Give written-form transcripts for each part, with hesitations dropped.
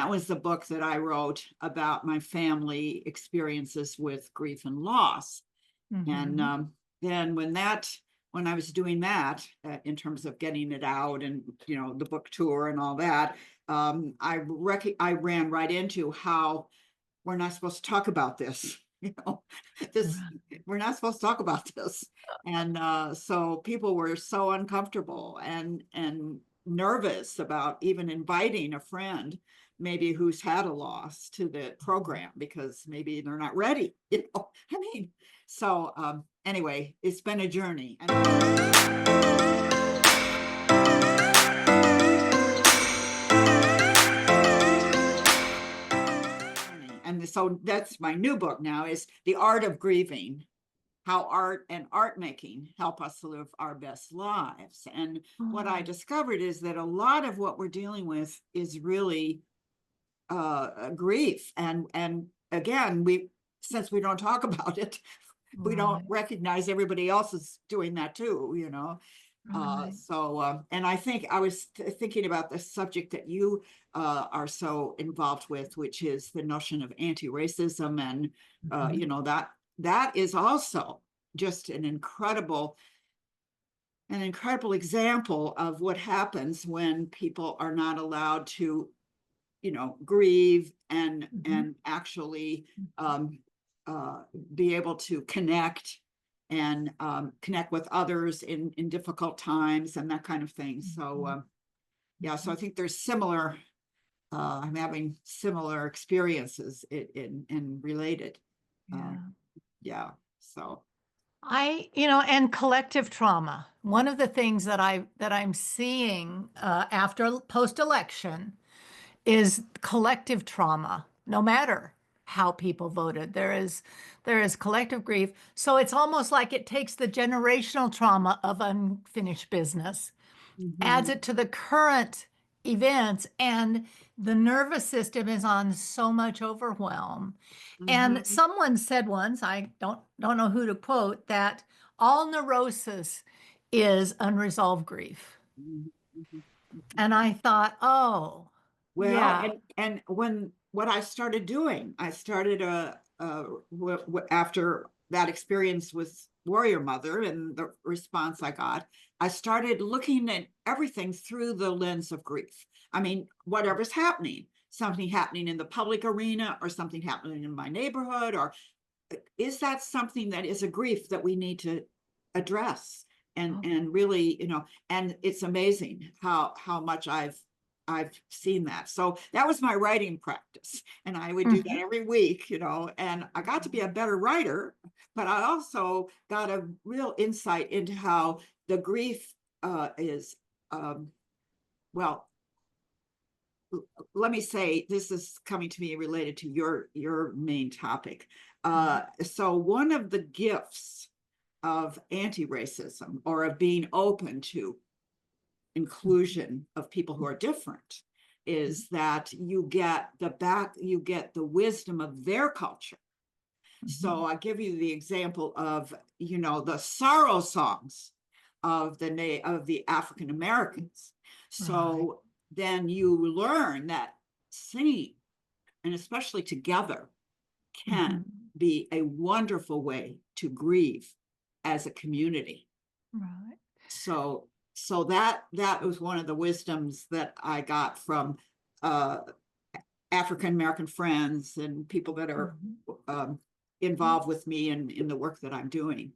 That was the book that I wrote about my family experiences with grief and loss. And then when I was doing that, in terms of getting it out and, the book tour and all that, I ran right into how we're not supposed to talk about this. This we're not supposed to talk about this, and so people were so uncomfortable and nervous about even inviting a friend, maybe who's had a loss, to the program because maybe they're not ready. I mean, so anyway, it's been a journey. And so that's my new book now, is The Art of Grieving, how art and art making help us live our best lives. And what I discovered is that a lot of what we're dealing with is really grief. And again, since we don't talk about it, we don't recognize everybody else is doing that too, and I think I was thinking about the subject that you are so involved with, which is the notion of anti-racism. And that is also just an incredible example of what happens when people are not allowed to grieve and actually be able to connect and connect with others in difficult times and that kind of thing. So so I think there's similar, I'm having similar experiences in related. So and collective trauma. One of the things that I'm seeing after post-election is collective trauma. No matter how people voted, there is collective grief. So it's almost like it takes the generational trauma of unfinished business, adds it to the current events, and the nervous system is on so much overwhelm. And someone said once, I don't know who to quote, that all neurosis is unresolved grief. And I thought, oh, well, yeah. and what I started doing, after that experience with Warrior Mother and the response I got, I started looking at everything through the lens of grief. I mean, whatever's happening, something happening in the public arena or something happening in my neighborhood, or is that something that is a grief that we need to address? And really, and it's amazing how much I've seen that. So that was my writing practice, and I would do that every week, and I got to be a better writer, but I also got a real insight into how the grief is, well, let me say, this is coming to me related to your main topic. So one of the gifts of anti-racism, or of being open to inclusion of people who are different, is that you get the wisdom of their culture. So I give you the example of the sorrow songs of the African Americans. So then you learn that singing, and especially together, can be a wonderful way to grieve as a community. So that was one of the wisdoms that I got from African American friends and people that are involved with me in the work that I'm doing.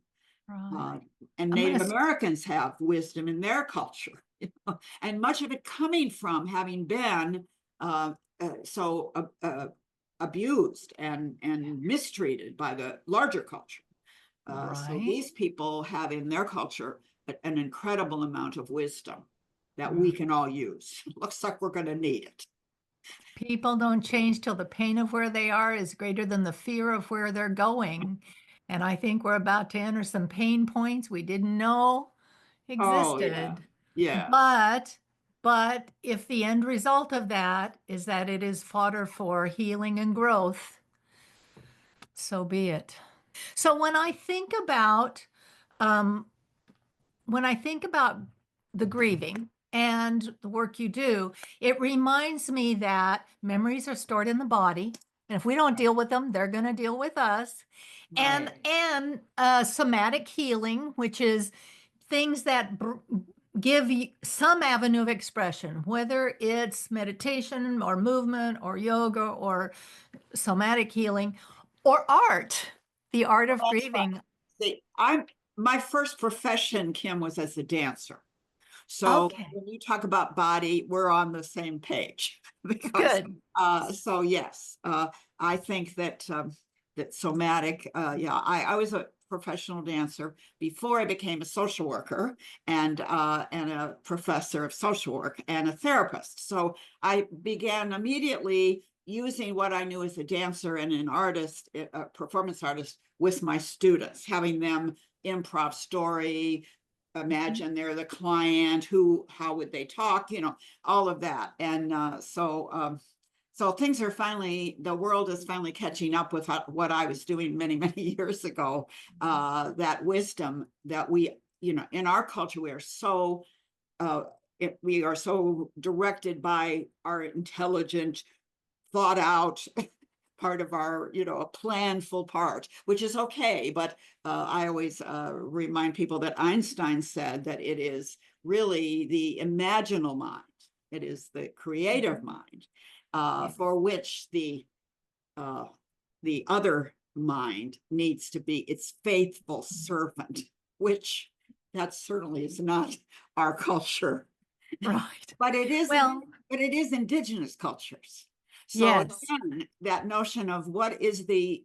And Native Americans have wisdom in their culture, and much of it coming from having been so abused and mistreated by the larger culture. So these people have in their culture an incredible amount of wisdom that we can all use. Looks like we're going to need it. People don't change till the pain of where they are is greater than the fear of where they're going. And I think we're about to enter some pain points we didn't know existed. But if the end result of that is that it is fodder for healing and growth, so be it. So when I think about the grieving and the work you do, it reminds me that memories are stored in the body. And if we don't deal with them, they're going to deal with us. And Right. somatic healing, which is things that give you some avenue of expression, whether it's meditation or movement or yoga or somatic healing or art, the art of That's right. grieving. See, my first profession, Kim, was as a dancer. So Okay, when you talk about body, we're on the same page because good. so yes, I think that that somatic, yeah, I was a professional dancer before I became a social worker and a professor of social work and a therapist. So I began immediately using what I knew as a dancer and an artist, a performance artist, with my students, having them improv story, imagine they're the client, how would they talk, all of that. And so things are finally, the world is finally catching up with what I was doing many, many years ago. That wisdom that we, in our culture, uh, we are so directed by our intelligent, thought out part of our, a planful part, which is okay. But I always remind people that Einstein said that it is really the imaginal mind, it is the creative mind, for which the other mind needs to be its faithful servant, which that certainly is not our culture. Right. But it is, Well, but it is indigenous cultures. So yes. again, that notion of what is the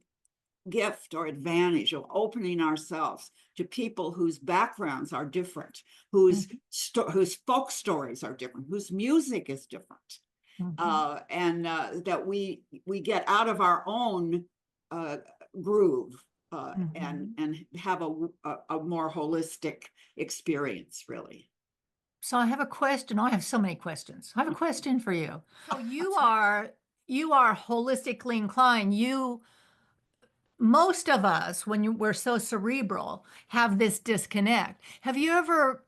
gift or advantage of opening ourselves to people whose backgrounds are different, whose Mhm, whose folk stories are different, whose music is different, mhm, and that we get out of our own uh, groove mhm. and have a more holistic experience, really. So I have a question. Oh, I have so many questions. I have a question for you. So you are holistically inclined. Most of us, when we're so cerebral, have this disconnect. Have you ever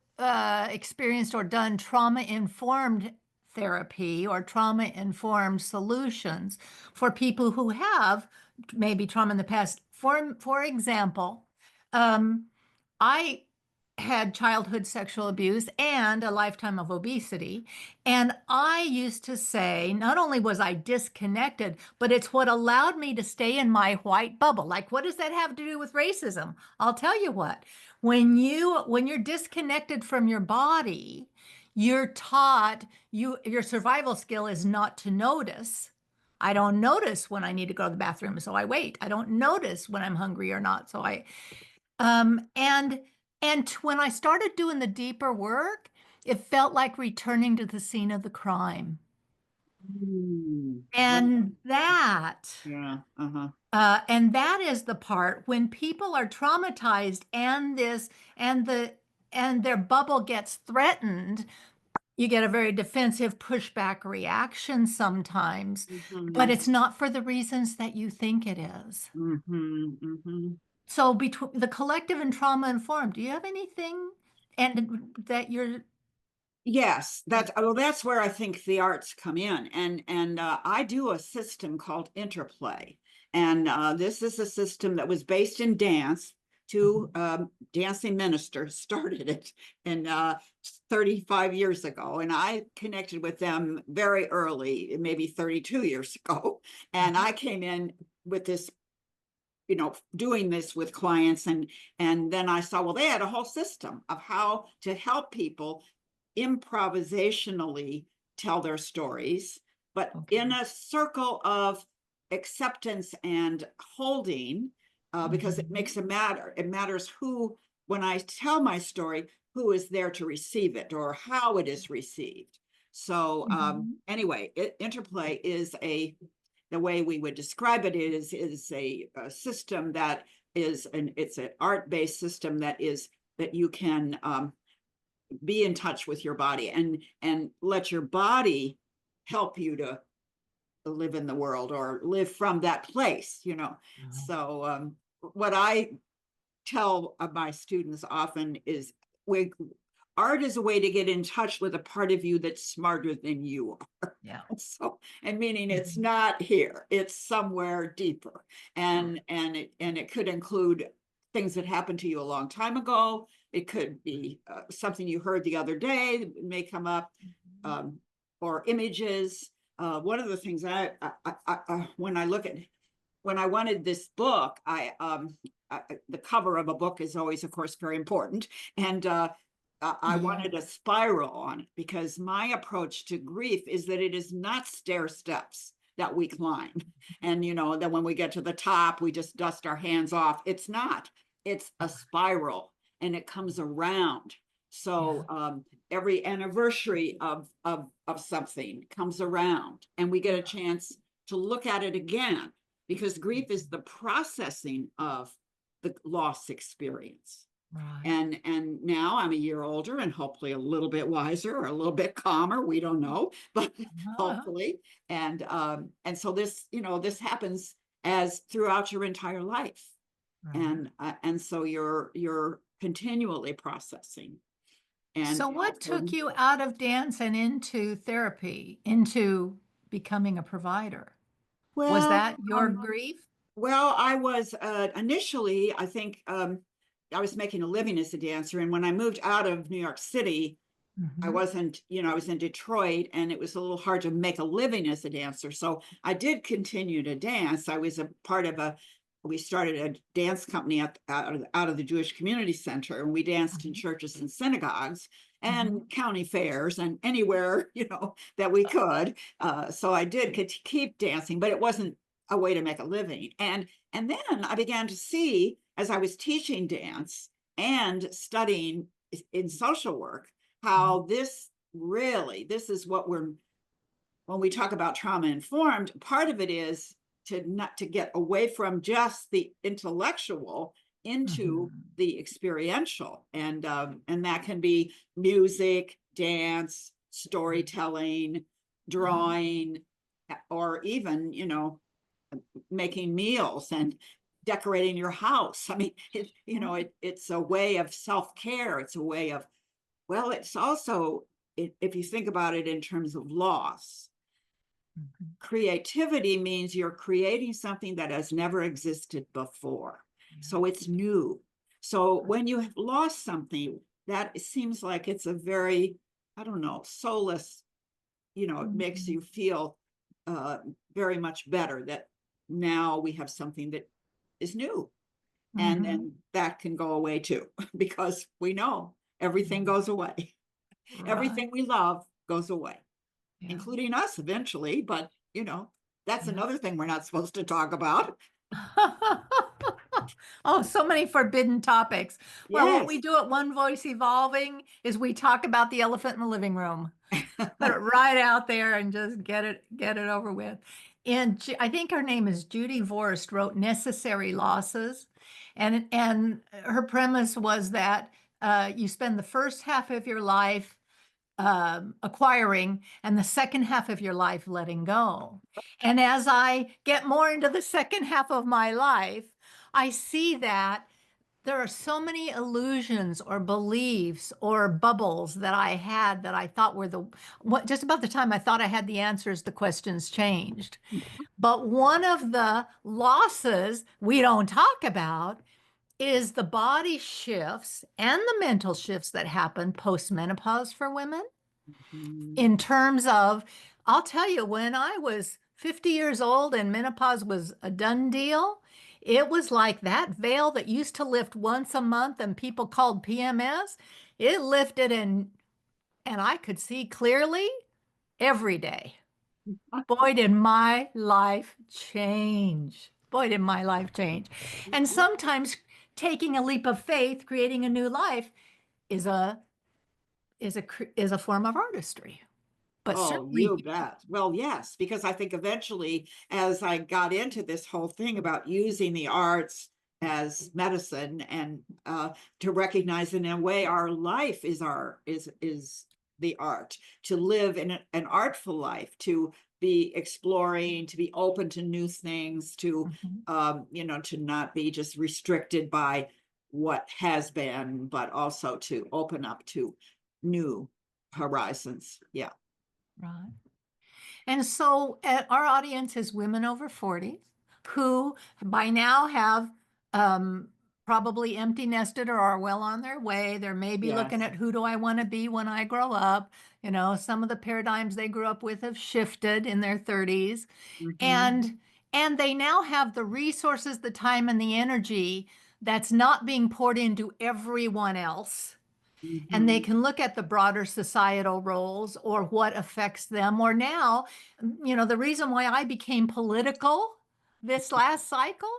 experienced or done trauma-informed therapy or trauma-informed solutions for people who have maybe trauma in the past? For example, um, I had childhood sexual abuse and a lifetime of obesity. And I used to say, not only was I disconnected, but it's what allowed me to stay in my white bubble. Like, what does that have to do with racism? I'll tell you what. When you're disconnected from your body, you're taught your survival skill is not to notice. I don't notice when I need to go to the bathroom, so I wait. I don't notice when I'm hungry or not, so I um, and when I started doing the deeper work, it felt like returning to the scene of the crime. Right. And Yeah. Uh-huh. that is the part when people are traumatized and the and their bubble gets threatened, you get a very defensive pushback reaction sometimes, but Mhm. it's not for the reasons that you think it is. Mhm. Mhm. So between the collective and trauma informed, do you have anything and that you're Yes, that's where I think the arts come in, and I do a system called interplay, and this is a system that was based in dance. Two Mhm, dancing ministers started it in 35 years ago, and I connected with them very early, maybe 32 years ago, and mhm, I came in with this, doing this with clients, and then I saw, well, they had a whole system of how to help people improvisationally tell their stories, but in okay. a circle of acceptance and holding, because it Mhm, makes a matter. It matters who, when I tell my story, who is there to receive it or how it is received. So mhm, anyway, interplay is the way we would describe it is a system that it's an art-based system that you can be in touch with your body and let your body help you to live in the world or live from that place. uh-huh, So what I tell my students often is we art is a way to get in touch with a part of you that's smarter than you are. Yeah. So, and meaning it's not here, it's somewhere deeper. And it could include things that happened to you a long time ago. It could be something you heard the other day that may come up, or images. One of the things when I look at, when I wanted this book, the cover of a book is always, of course, very important. And I wanted a spiral on it, because my approach to grief is that it is not stair steps that we climb. And, then when we get to the top, we just dust our hands off. It's not, it's a spiral, and it comes around. So every anniversary of something comes around, and we get a chance to look at it again, because grief is the processing of the loss experience. Right. And now I'm a year older, and hopefully a little bit wiser, or a little bit calmer. We don't know, but hopefully. And so this, this happens as throughout your entire life. Right. And so you're continually processing. And so what took you out of dance and into therapy, into becoming a provider? Was that your grief? Well, I was initially, I think, I was making a living as a dancer. And when I moved out of New York City, I wasn't, I was in Detroit, and it was a little hard to make a living as a dancer. So I did continue to dance. I was a part of we started a dance company out of the Jewish Community Center, and we danced in churches and synagogues and county fairs and anywhere, that we could. So I did keep dancing, but it wasn't a way to make a living. And then I began to see, as I was teaching dance and studying in social work, how this is what when we talk about trauma informed, part of it is to get away from just the intellectual into the experiential. And that can be music, dance, storytelling, drawing, or even, making meals and decorating your house. I mean, it's a way of self-care. It's a way of, well, it's also, if you think about it in terms of loss, creativity means you're creating something that has never existed before. So it's new. So when you have lost something, that seems like it's a very, I don't know, soulless, it makes you feel very much better that now we have something that is new. And that can go away too, because we know everything goes away. Right. Everything we love goes away, including us eventually. But, that's another thing we're not supposed to talk about. Oh, so many forbidden topics. Well, what we do at One Voice Evolving is we talk about the elephant in the living room. Put it right out there and just get it over with. And I think her name is Judy Vorst, wrote Necessary Losses. And her premise was that you spend the first half of your life acquiring, and the second half of your life letting go. And as I get more into the second half of my life, I see that there are so many illusions or beliefs or bubbles that I had that I thought were just about the time I thought I had the answers, the questions changed. But one of the losses we don't talk about is the body shifts and the mental shifts that happen post-menopause for women. In terms of, I'll tell you, when I was 50 years old and menopause was a done deal, it was like that veil that used to lift once a month and people called PMS, it lifted, and I could see clearly every day. Boy, did my life change. Boy, did my life change. And sometimes taking a leap of faith, creating a new life is a form of artistry. But certainly, you bet. Well, yes, because I think eventually, as I got into this whole thing about using the arts as medicine, and to recognize in a way our life is the art, to live in an artful life, to be exploring, to be open to new things, to to not be just restricted by what has been, but also to open up to new horizons. Yeah. Right. And so our audience is women over 40 who by now have probably empty nested or are well on their way. They're maybe looking Yes. at who do I want to be when I grow up. You know, some of the paradigms they grew up with have shifted in their 30s. Mhm. And they now have the resources, the time, and the energy that's not being poured into everyone else, and they Mhm. can look at the broader societal roles or what affects them. Or now, you know, the reason why I became political this last cycle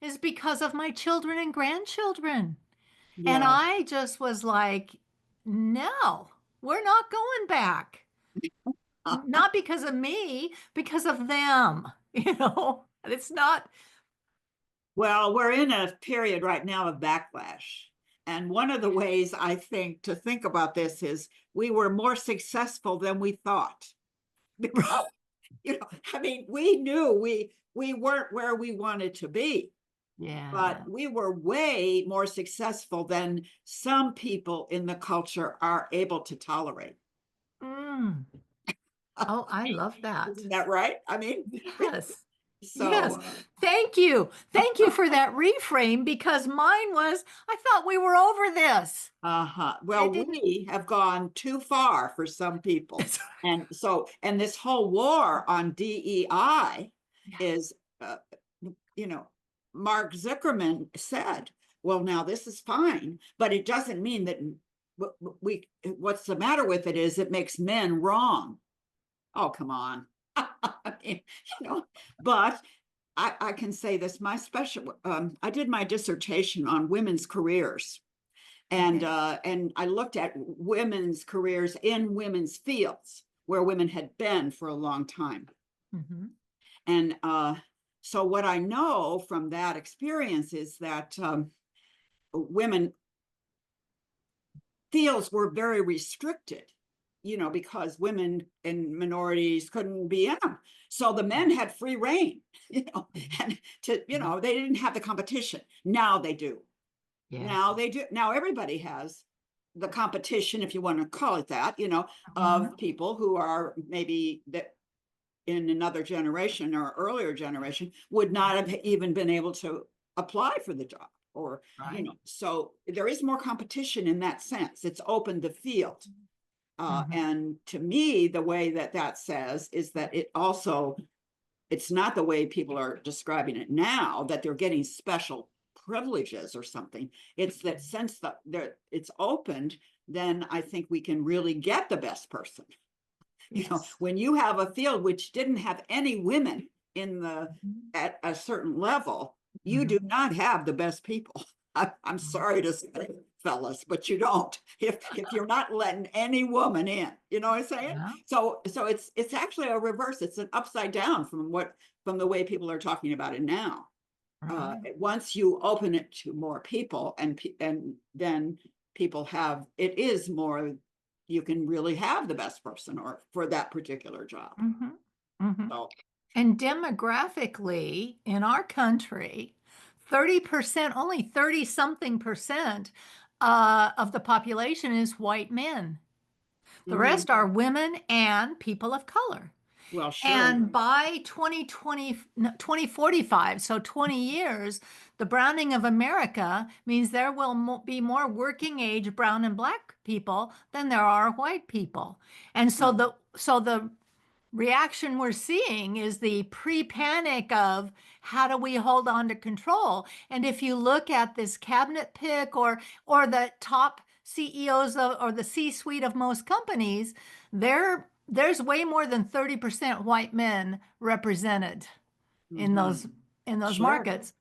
is because of my children and grandchildren. And Yeah. I just was like, no, we're not going back. Not because of me, because of them. You know, it's not. Well, we're in a period right now of backlash. And one of the ways I think to think about this is we were more successful than we thought. Because, I mean, we knew we weren't where we wanted to be, but Yeah. we were way more successful than some people in the culture are able to tolerate. Mm. Oh, I love that. Isn't that right? I mean, Yes. so Yes. Thank you. Thank you for that reframe because mine was, I thought we were over this. uh-huh. It Well, didn't. we have gone too far for some people. And so, and this whole war on DEI Yeah. is, uh, you know, Mark Zuckerman said, well, now this is fine, but it doesn't mean that what's the matter with it is it makes men wrong. Oh, come on. I mean, but I can say this, I did my dissertation on women's careers. Okay. And I looked at women's careers in women's fields where women had been for a long time. Mhm. And so what I know from that experience is that women fields were very restricted, because women and minorities couldn't be in them. So the men had free reign, and they didn't have the competition. Now they do. Now Yes. they do. Now everybody has the competition, if you want to call it that, Mhm. of people who are maybe that in another generation or earlier generation would not have even been able to apply for the job, or Right. so there is more competition in that sense. It's opened the field. Mhm. And to me, the way that says is that it's not the way people are describing it now, that they're getting special privileges or something. It's that since it's opened, then I think we can really get the best person. Yes. When you have a field which didn't have any women Mhm. at a certain level, you do Mhm. not have the best people. I'm Mhm. sorry to say, fellas, but you don't. If you're not letting any woman in, you know what I'm saying? Yeah. So it's actually a reverse. It's an upside down from the way people are talking about it now. Right. Once you open it to more people, and then people have it is more, you can really have the best person or for that particular job. Mhm. Mhm. So And demographically, in our country, 30%, only 30 something percent of the population is white men. The mhm. rest are women and people of color. Well, sure. And by 2020, no, 2045, so 20 years, the browning of America means there will be more working age brown and black people than there are white people. And so the reaction we're seeing is the pre-panic of how do we hold on to control? And if you look at this cabinet pick or the top CEOs or the C-suite of most companies, there's way more than 30% white men represented in Mhm. those Sure. markets,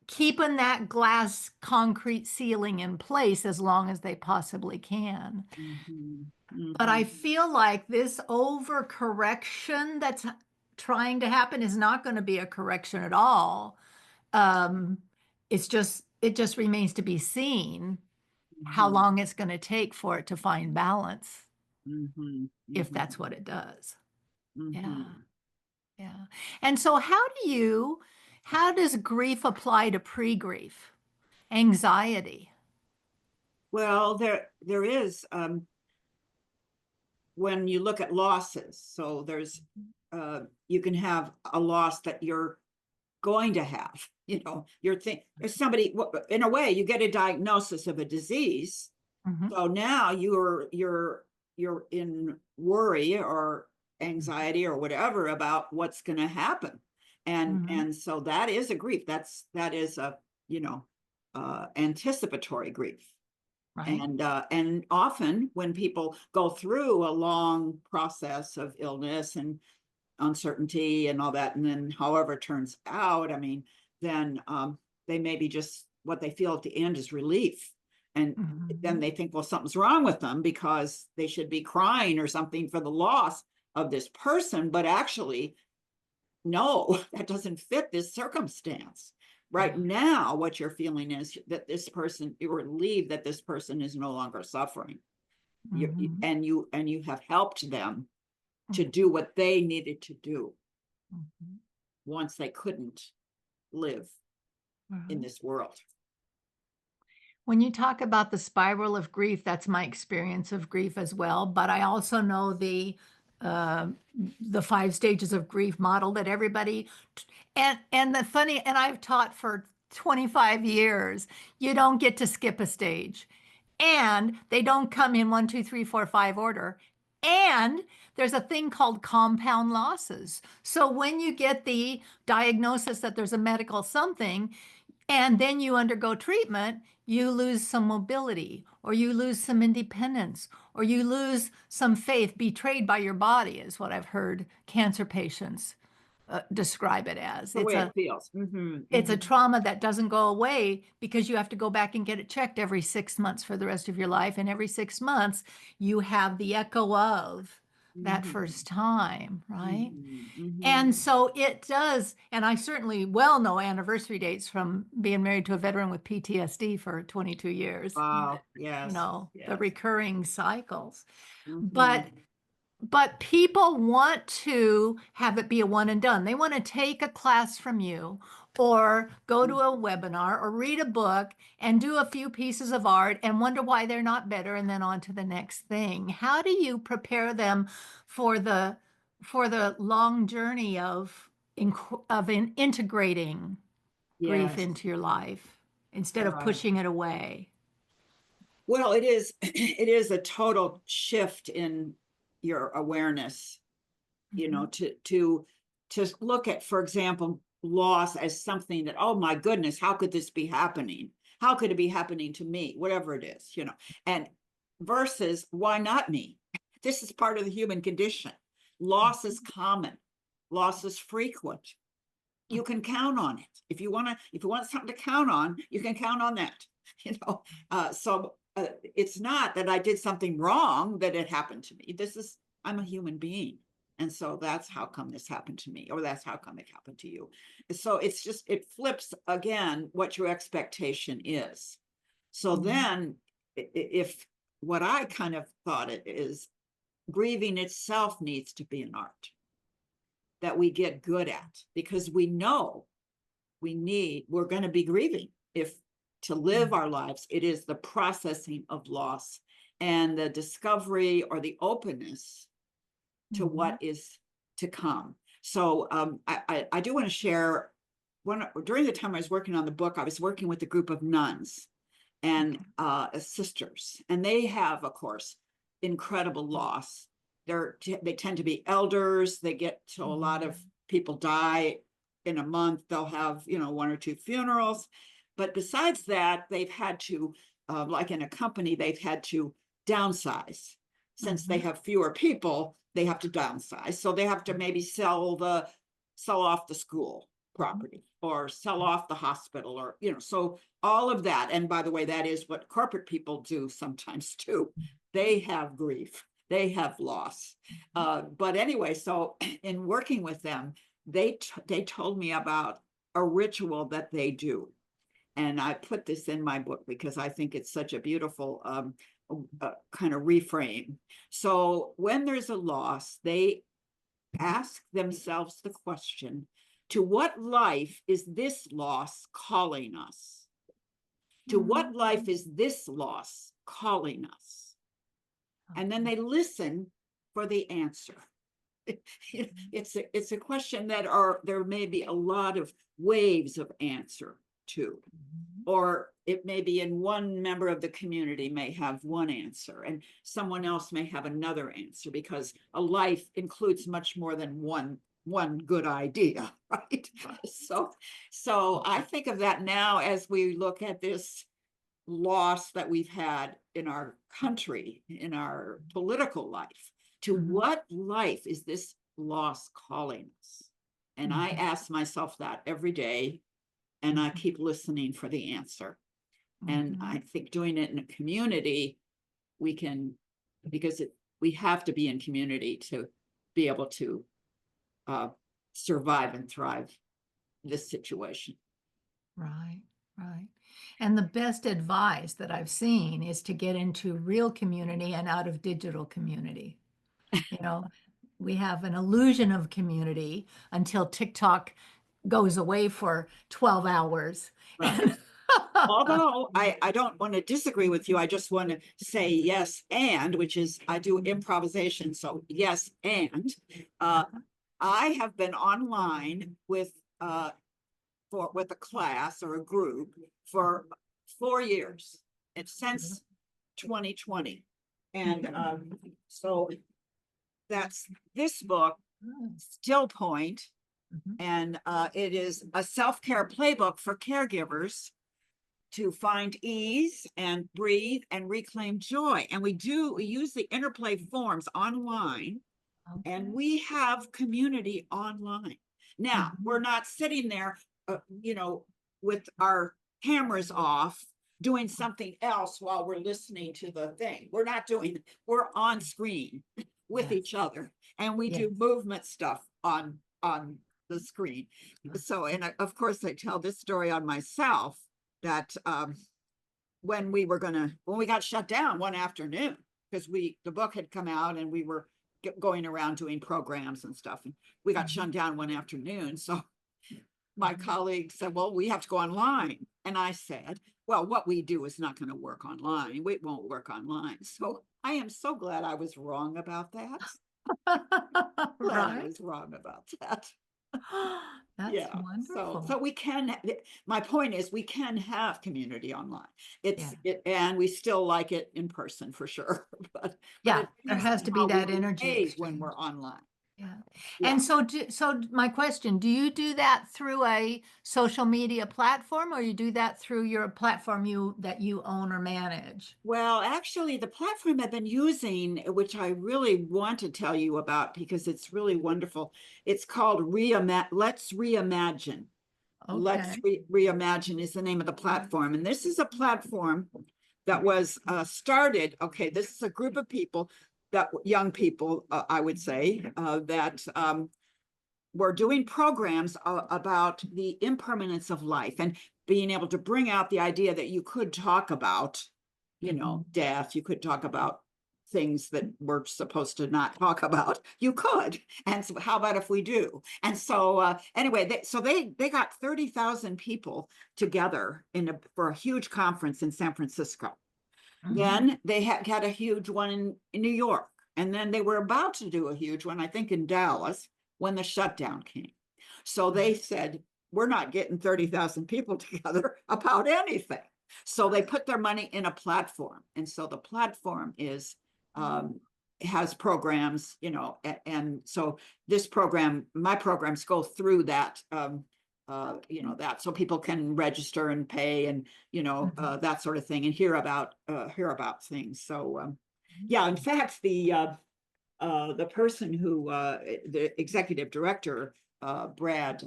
keeping that glass concrete ceiling in place as long as they possibly can. Mhm. But I Mhm. feel like this overcorrection that's trying to happen is not going to be a correction at all. Um, it just remains to be seen how Mhm. long it's going to take for it to find balance, Mhm. if Mhm. that's what it does. Yeah, Mhm. yeah. And so how does grief apply to pre-grief? Anxiety. Well, there is. when you look at losses, so there's, you can have a loss that you're going to have, you're if somebody, in a way, you get a diagnosis of a disease. So now you're in worry or anxiety or whatever about what's going to happen. And so that is a grief. That is a, anticipatory grief. Right. And often when people go through a long process of illness and uncertainty and all that, and then however it turns out, I mean, then they maybe just what they feel at the end is relief. And then they think, well, something's wrong with them because they should be crying or something for the loss of this person. But actually, no, that doesn't fit this circumstance. Right now, what you're feeling is that this person, you're relieved that this person is no longer suffering. And you have helped them to do what they needed to do once they couldn't live in this world. When you talk about the spiral of grief, that's my experience of grief as well. But I also know the 5 stages of grief model that everybody, and the funny, and I've taught for 25 years, you don't get to skip a stage, and they don't come in 1, 2, 3, 4, 5 order. And there's a thing called compound losses. So when you get the diagnosis that there's a medical something, and then you undergo treatment, you lose some mobility, or you lose some independence, or you lose some faith. Betrayed by your body is what I've heard cancer patients describe it as. The way it feels. It's a trauma that doesn't go away because you have to go back and get it checked every 6 months for the rest of your life. And every 6 months, you have the echo of that first time, right? And so it does, and I certainly well know anniversary dates from being married to a veteran with PTSD for 22 years. Wow, yes. The recurring cycles. But people want to have it be a one and done. They want to take a class from you or go to a webinar or read a book and do a few pieces of art and wonder why they're not better and then on to the next thing. How do you prepare them for the long journey of integrating grief into your life instead of pushing it away? Well, it is a total shift in your awareness, to look at, for example, loss as something that, oh my goodness, how could this be happening? How could it be happening to me? Whatever it is, and versus why not me? This is part of the human condition. Loss is common. Loss is frequent. You can count on it. If you want something to count on, you can count on that. So it's not that I did something wrong that it happened to me. I'm a human being. And so that's how come this happened to me, or that's how come it happened to you. So it's just, it flips again what your expectation is. So then if what I kind of thought it is, grieving itself needs to be an art that we get good at, because we know we're going to be grieving. If to live our lives, it is the processing of loss and the discovery or the openness to what is to come. So I do want to share, during the time I was working on the book, I was working with a group of nuns and sisters, and they have, of course, incredible loss. They tend to be elders. They get to a lot of people die in a month. They'll have 1 or 2 funerals, but besides that, they've had to, like in a company, they've had to downsize. Since they have fewer people, they have to downsize. So they have to maybe sell off the school property or sell off the hospital, or so all of that. And by the way, that is what corporate people do sometimes too. They have grief, they have loss. But anyway, so in working with them, they told me about a ritual that they do. And I put this in my book because I think it's such a beautiful kind of reframe. So when there's a loss, they ask themselves the question, to what life is this loss calling us? To what life is this loss calling us? And then they listen for the answer. It's a question that there may be a lot of waves of answer to, or it may be in one member of the community may have one answer and someone else may have another answer, because a life includes much more than one good idea, right? So I think of that now as we look at this loss that we've had in our country, in our political life, to what life is this loss calling us? And I ask myself that every day, and I keep listening for the answer. And I think doing it in a community, we can, because we have to be in community to be able to survive and thrive this situation. Right, right. And the best advice that I've seen is to get into real community and out of digital community. You know, we have an illusion of community until TikTok goes away for 12 hours. Right. Although I don't want to disagree with you, I just want to say yes, and, which is I do improvisation. So yes, and I have been online with a class or a group for 4 years. It's since 2020. And so that's this book, Still Point. And it is a self-care playbook for caregivers to find ease and breathe and reclaim joy. And we use the interplay forms online, and we have community online. Now, we're not sitting there, with our cameras off, doing something else while we're listening to the thing. We're not doing, we're on screen with each other, and we do movement stuff on the screen. So, and of course, I tell this story on myself, that when we got shut down one afternoon, because the book had come out and we were going around doing programs and stuff, and we got shut down one afternoon. So my colleague said, well, we have to go online. And I said, well, what we do is not going to work online. It won't work online. So I am so glad I was wrong about that. Glad I was wrong about that. That's wonderful. So we can, my point is, we can have community online. And we still like it in person for sure. But there has to be that energy when we're online. And so my question, do you do that through a social media platform, or you do that through your platform that you own or manage? Well, actually, the platform I've been using, which I really want to tell you about because it's really wonderful, it's called Let's Reimagine. Okay. Let's Reimagine is the name of the platform. And this is a platform that was started. Okay, this is a group of people, young people, I would say, that were doing programs about the impermanence of life and being able to bring out the idea that you could talk about, death. You could talk about things that we're supposed to not talk about. You could. And so how about if we do? And so anyway, they got 30,000 people together for a huge conference in San Francisco. Then they had a huge one in New York. And then they were about to do a huge one, I think, in Dallas, when the shutdown came. So they said, we're not getting 30,000 people together about anything. So they put their money in a platform. And so the platform has programs, and so my programs go through that, that, so people can register and pay and, that sort of thing, and hear about things. So, in fact, the person who, the executive director, Brad,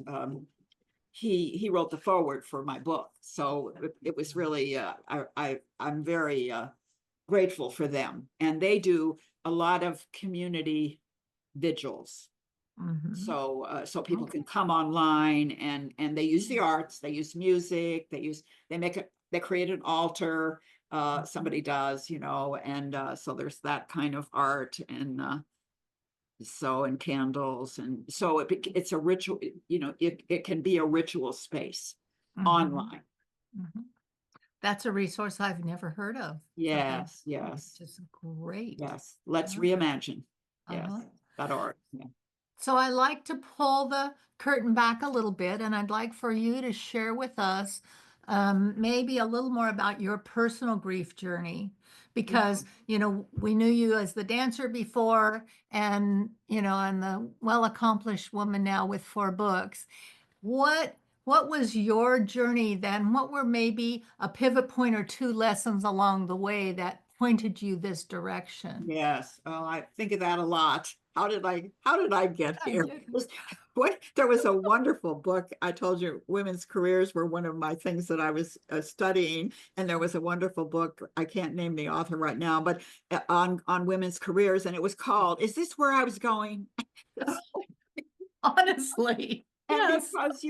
he wrote the foreword for my book. So it was really, I'm very grateful for them. And they do a lot of community vigils. So people can come online and they use the arts, they use music, they create an altar, somebody does, and so there's that kind of art, and and candles, and so it's a ritual, it can be a ritual space online. That's a resource I've never heard of. Yes. Just great. Yes. Let's reimagine. Yes, Uh-huh. .org. Yeah. So I like to pull the curtain back a little bit, and I'd like for you to share with us maybe a little more about your personal grief journey, because we knew you as the dancer before, and and the well-accomplished woman now with 4 books. What what was your journey then? What were maybe a pivot point or 2 lessons along the way that pointed you this direction? Yes, I think of that a lot. How did I get I here? did. There was a wonderful book. I told you women's careers were one of my things that I was studying, and there was a wonderful book. I can't name the author right now, but on women's careers, and it was called "Is This Where I Was Going?" Honestly, And yes. because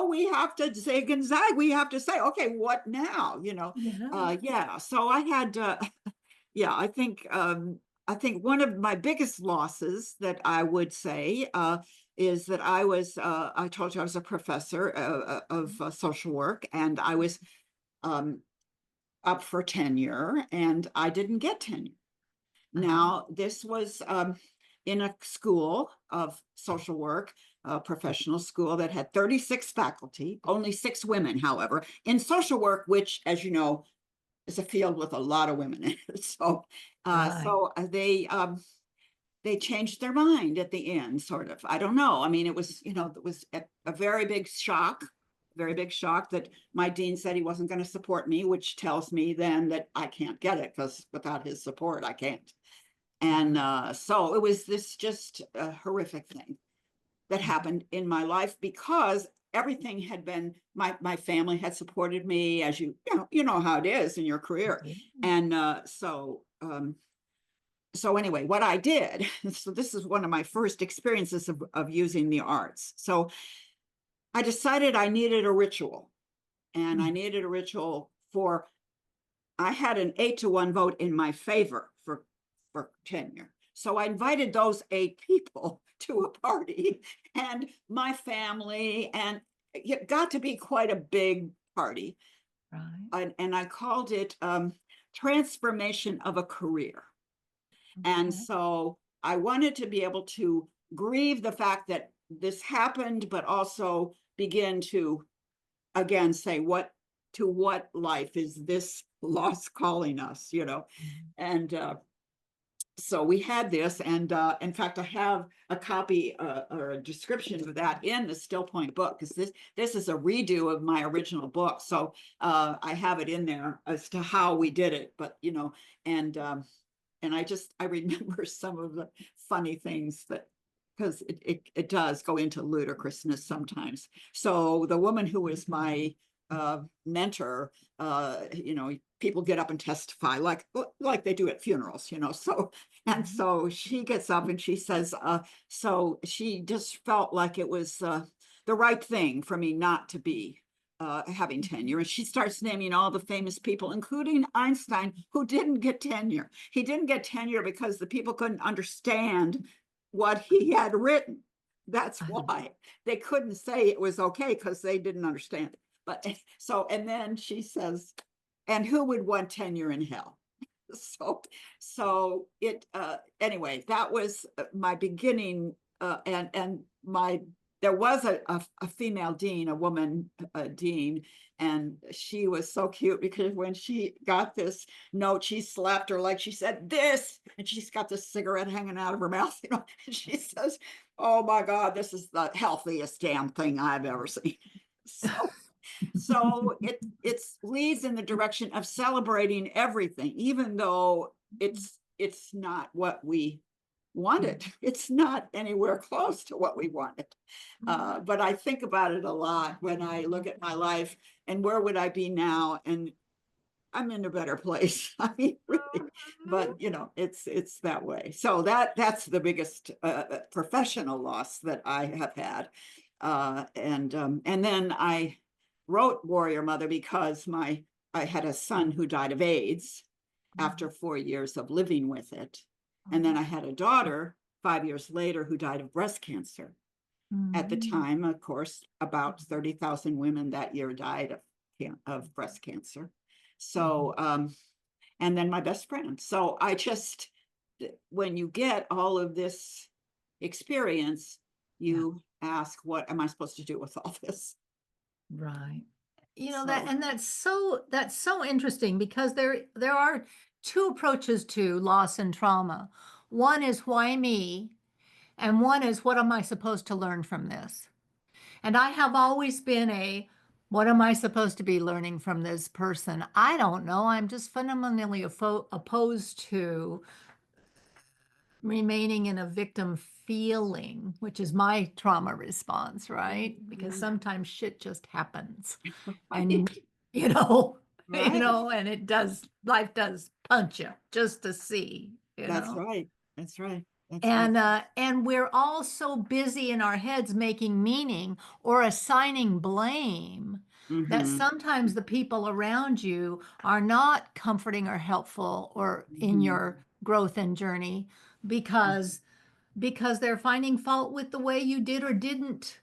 we have to zig and zag, we have to say, okay, what now? Yeah. Yeah. So I had yeah, I think one of my biggest losses that I would say is that I told you I was a professor of social work, and I was um, up for tenure, and I didn't get tenure. Now, this was in a school of social work, a professional school that had 36 faculty, only 6 women, however, in social work, which, as you know, is a field with a lot of women in it. So, Right. they changed their mind at the end, sort of. I don't know. I mean, it was a very big shock that my dean said he wasn't going to support me, which tells me then that I can't get it, because without his support, I can't. And so it was this just a horrific thing that happened in my life, because everything had been my family had supported me, as you know how it is in your career. And so anyway, what I did, so this is one of my first experiences of using the arts. So I decided I needed a ritual, and I needed a ritual for, I had an 8-to-1 vote in my favor for tenure. So I invited those 8 people to a party, and my family, and it got to be quite a big party. Right. And I called it Transformation of a Career. And Okay. so I wanted to be able to grieve the fact that this happened, but also begin to again say, what life is this loss calling us, And so we had this, and in fact, I have a copy or a description of that in the Still Point book, because this is a redo of my original book. So I have it in there as to how we did it, but and I remember some of the funny things that, because it does go into ludicrousness sometimes. So the woman who was my mentor, people get up and testify like they do at funerals, So, and so she gets up and she says, so she just felt like it was the right thing for me not to be having tenure. And she starts naming all the famous people, including Einstein, who didn't get tenure. He didn't get tenure because the people couldn't understand what he had written. That's why they couldn't say it was okay, because they didn't understand it. But so, and then she says, and who would want tenure in hell? So it anyway, that was my beginning, and my there was a female dean, a woman dean, and she was so cute, because when she got this note, she slapped her, like she said this, and she's got this cigarette hanging out of her mouth, and she says, oh my God, this is the healthiest damn thing I've ever seen. So it leads in the direction of celebrating everything, even though it's not what we wanted. It's not anywhere close to what we wanted. But I think about it a lot when I look at my life, and where would I be now? And I'm in a better place. I mean, really, but it's that way. So that's the biggest professional loss that I have had. And then I wrote Warrior Mother because I had a son who died of AIDS after 4 years of living with it. And then I had a daughter 5 years later who died of breast cancer. At the time, of course, about 30,000 women that year died of breast cancer. So, and then my best friend. So I just, when you get all of this experience, you ask, what am I supposed to do with all this? Right. You know that, So, and that's so interesting because there are two approaches to loss and trauma. One is why me, and one is what am I supposed to learn from this? And I have always been a what am I supposed to be learning from this person? I don't know. I'm just fundamentally opposed to remaining in a victim feeling, which is my trauma response, right? Because sometimes shit just happens. And right, you know, right. and life does punch you just to see, That's right. That's right. That's right. and we're all so busy in our heads making meaning or assigning blame that Mm-hmm. sometimes the people around you are not comforting or helpful or in Mm-hmm. your growth and journey because they're finding fault with the way you did or didn't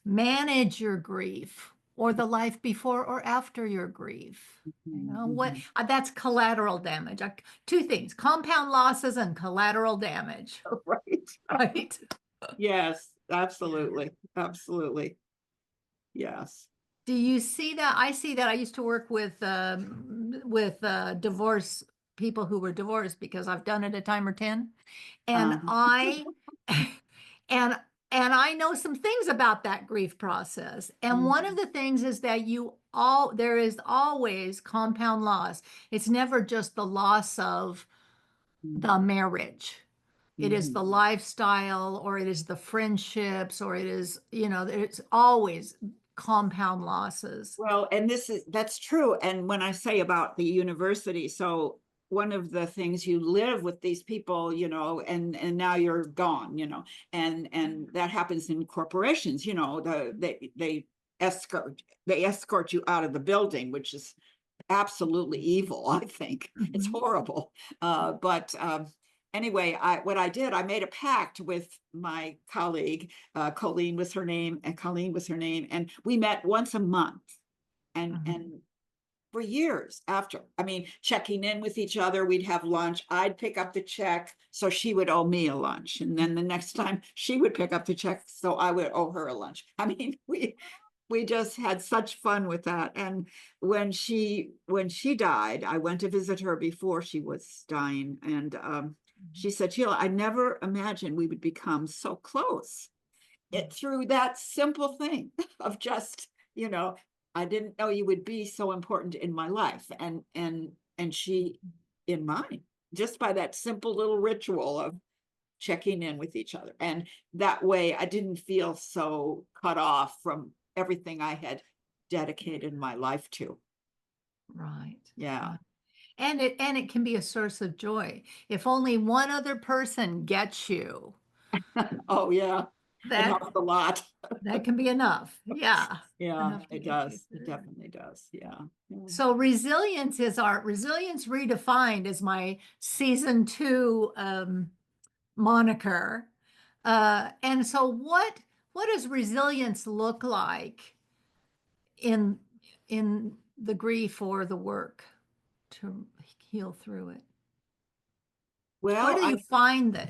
manage your grief or the life before or after your grief. What Mm-hmm. that's collateral damage. Two things: compound losses and collateral damage. Right. Right. Yes, absolutely. Absolutely. Yes. Do you see that? I see that. I used to work with divorce people who were divorced because I've done it a time or 10. And Um, I and I know some things about that grief process. And one of mhm. the things is that there is always compound loss. It's never just the loss of the marriage. It is the Mhm. lifestyle, or it is the friendships, or it is, it's always compound losses. Well, and that's true. And when I say about the university, so one of the things, you live with these people, and now you're gone, and that happens in corporations, they escort you out of the building, which is absolutely evil, I think. It's Mhm. horrible. But anyway, what I did, I made a pact with my colleague, Colleen was her name, and we met once a month. And for years after, I mean, checking in with each other, we'd have lunch. I'd pick up the check, so she would owe me a lunch. And then the next time she would pick up the check, so I would owe her a lunch. I mean, we just had such fun with that. And when she died, I went to visit her before she was dying, and she said, Sheila, I never imagined we would become so close through that simple thing of just, you know I didn't know you would be so important in my life, and she in mine, just by that simple little ritual of checking in with each other. And that way I didn't feel so cut off from everything I had dedicated my life to. Right. Yeah. Right. And it can be a source of joy. If only one other person gets you, Oh, yeah. It that helps a lot. that can be enough. Yeah. Yeah, Enough to it get you does. It through. definitely does. Yeah. Yeah. So resilience redefined is my season 2 moniker. And so what does resilience look like in the grief or the work to heal through it? Where Well, do you find the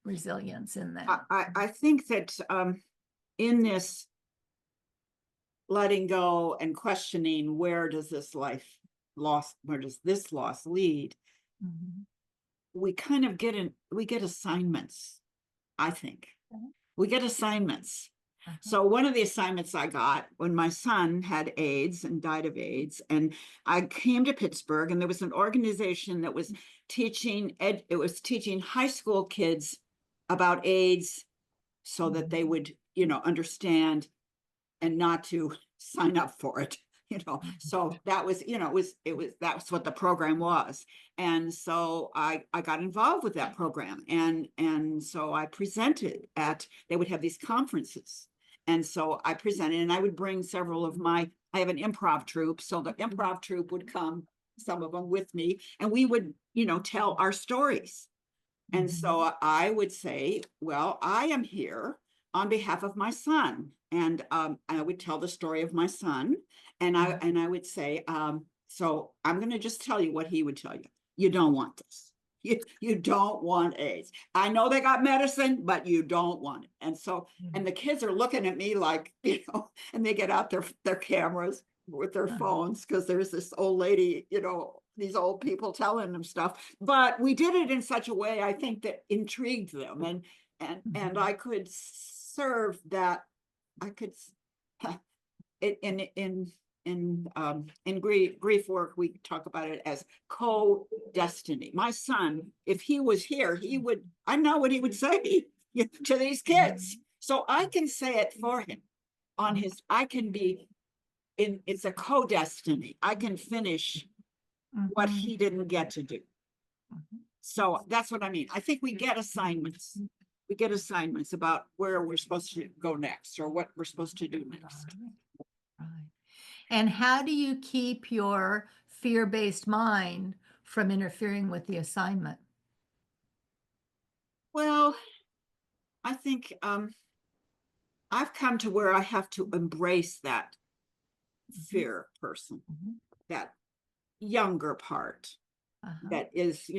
resilience in that? I think that in this letting go and questioning, where does this loss lead, Mhm. we get assignments, I think. Okay. We get assignments. Uh-huh. So one of the assignments I got when my son had AIDS and died of AIDS, and I came to Pittsburgh, and there was an organization that was teaching high school kids about AIDS, so that they would, understand and not to sign up for it. So that was, that's what the program was. And so I got involved with that program, and so I presented they would have these conferences, and so I presented, and I would bring several of I have an improv troupe, so the improv troupe would come, some of them with me, and we would, tell our stories. And Mhm. so I would say, well, I am here on behalf of my son. And I would tell the story of my son. And I would say, so I'm going to just tell you what he would tell you. You don't want this. You don't want AIDS. I know they got medicine, but you don't want it. And so, and the kids are looking at me like, and they get out their cameras with their phones because there's this old lady, these old people telling them stuff. But we did it in such a way, I think, that intrigued them, and I could serve that. I could in grief work, we talk about it as co-destiny. My son, if he was here, I know what he would say to these kids. So I can say it for him I can be it's a co-destiny. I can finish what he didn't get to do. So that's what I mean. I think we get assignments. We get assignments about where we're supposed to go next or what we're supposed to do next. Right. And how do you keep your fear-based mind from interfering with the assignment? Well, I think I've come to where I have to embrace that fear person, that younger part that is,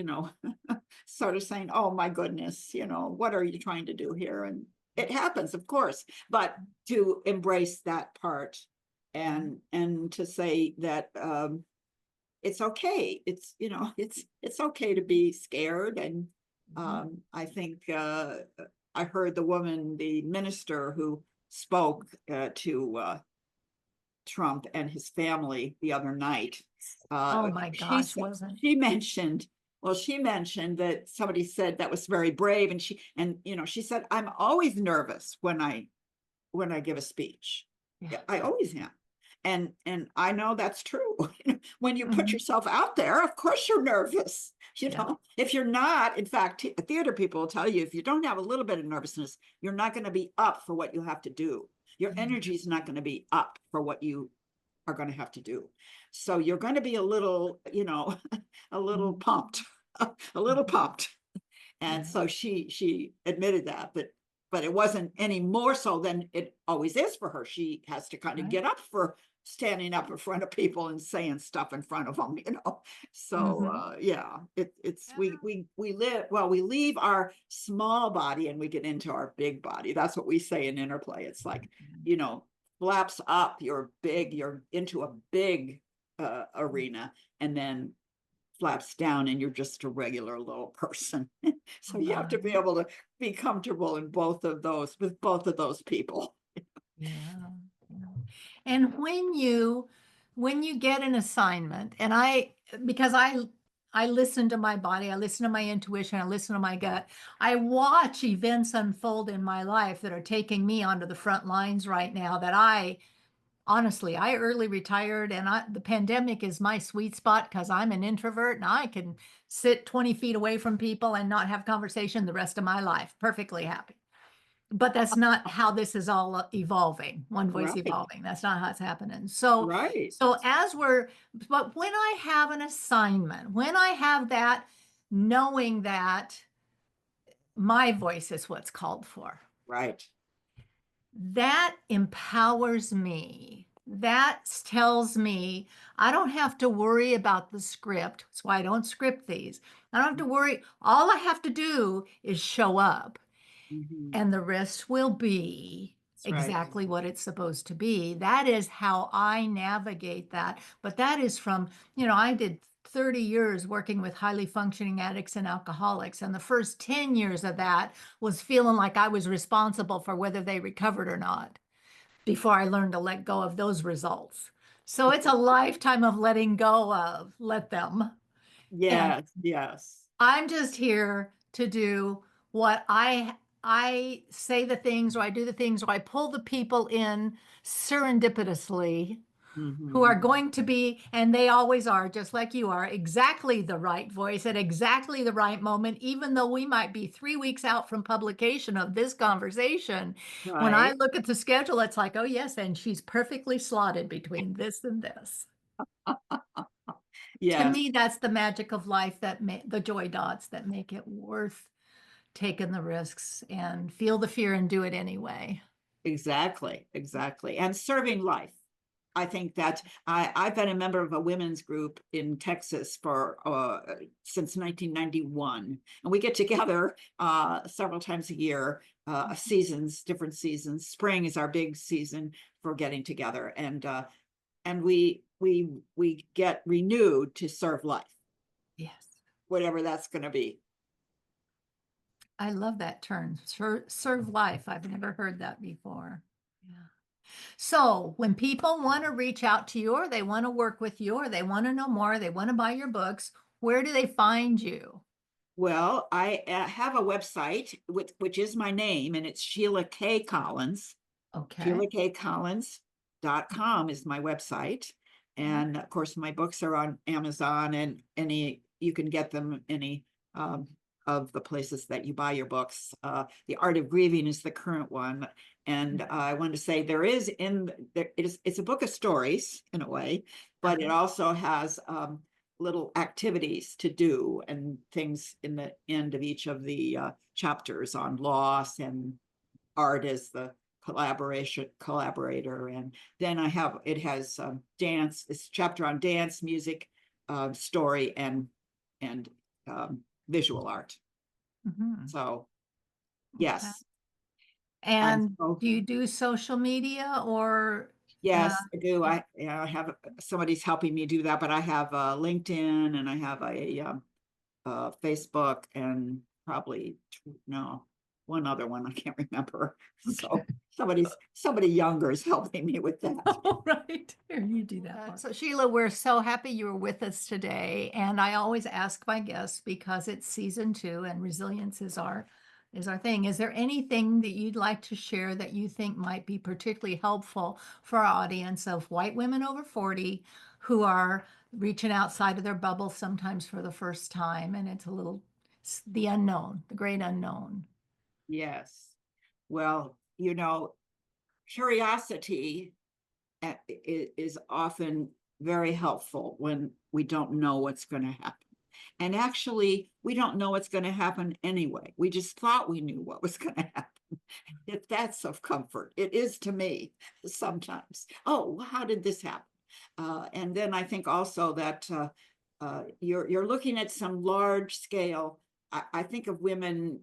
sort of saying, oh my goodness, what are you trying to do here? And it happens, of course, but to embrace that part and to say that it's okay. It's, it's okay to be scared. And I think I heard the minister who spoke to Trump and his family the other night. Oh my gosh, wasn't she mentioned that somebody said that was very brave, and she said, I'm always nervous when I give a speech. Yeah. I always am. And I know that's true. When you put yourself out there, of course you're nervous. If you're not, in fact, theater people will tell you, if you don't have a little bit of nervousness, you're not going to be up for what you have to do. Your energy is not going to be up for what you are going to have to do. So you're going to be a little, a little pumped, a little pumped. And so she admitted that, but it wasn't any more so than it always is for her. She has to kind of get up for standing up in front of people and saying stuff in front of them, So we leave our small body and we get into our big body. That's what we say in interplay. It's like, flaps up, you're into a big arena, and then flaps down and you're just a regular little person. So you have to be able to be comfortable in with both of those people. And when you get an assignment, and because I listen to my body, I listen to my intuition, I listen to my gut, I watch events unfold in my life that are taking me onto the front lines right now, that honestly, I early retired, and the pandemic is my sweet spot because I'm an introvert and I can sit 20 feet away from people and not have conversation the rest of my life, perfectly happy. But that's not how this is all evolving. One voice evolving. That's not how it's happening. So, but when I have an assignment, when I have that, knowing that my voice is what's called for. Right. That empowers me. That tells me I don't have to worry about the script. That's why I don't script these. I don't have to worry. All I have to do is show up. And the rest will be exactly what it's supposed to be. That is how I navigate that. But that is from, I did 30 years working with highly functioning addicts and alcoholics. And the first 10 years of that was feeling like I was responsible for whether they recovered or not before I learned to let go of those results. So it's a lifetime of letting go of, let them. Yes, I'm just here to do what I say the things, or I do the things, or I pull the people in serendipitously who are going to be, and they always are, just like you are, exactly the right voice at exactly the right moment, even though we might be 3 weeks out from publication of this conversation. When I look at the schedule, it's like, oh yes, and she's perfectly slotted between this and this. To me, that's the magic of life, the joy dots that make it worth taking the risks and feel the fear and do it anyway. Exactly. And serving life. I think that I've been a member of a women's group in Texas for since 1991, and we get together several times a year, different seasons. Spring is our big season for getting together, and we get renewed to serve life, Yes. whatever that's going to be. I love that term, serve life. I've never heard that before. Yeah. So when people want to reach out to you, or they want to work with you, or they want to know more, they want to buy your books, where do they find you? Well, I have a website which is my name, and it's Sheila K. Collins. Okay. SheilaKCollins.com is my website. And of course, my books are on Amazon, and you can get them any of the places that you buy your books. The Art of Grieving is the current one. And I want to say it's a book of stories in a way, but it also has little activities to do and things in the end of each of the chapters on loss, and art as the collaborator. And then it has dance, it's a chapter on dance, music, story, and visual art. So yes. Okay. And do you do social media, or? Yes, I do. I have somebody's helping me do that, but I have LinkedIn, and I have a Facebook, and probably one other one I can't remember. So somebody younger is helping me with that. All right, here, you do that. So Sheila, we're so happy you were with us today. And I always ask my guests, because it's season 2 and resilience is our thing. Is there anything that you'd like to share that you think might be particularly helpful for our audience of white women over 40 who are reaching outside of their bubble sometimes for the first time, and it's the unknown, the great unknown? Yes. Well, curiosity is often very helpful when we don't know what's going to happen. And actually, we don't know what's going to happen anyway. We just thought we knew what was going to happen. If that's of comfort, it is to me sometimes. Oh, how did this happen? And then I think also that you're looking at some large scale. I think of women,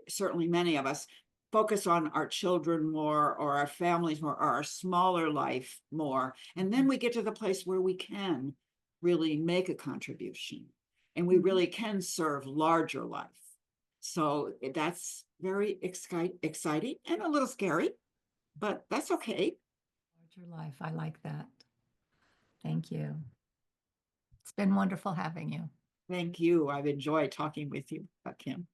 certainly many of us, focus on our children more, or our families more, or our smaller life more. And then we get to the place where we can really make a contribution, and we really can serve larger life. So that's very exciting and a little scary, but that's okay. Larger life, I like that. Thank you. It's been wonderful having you. Thank you. I've enjoyed talking with you, Kim.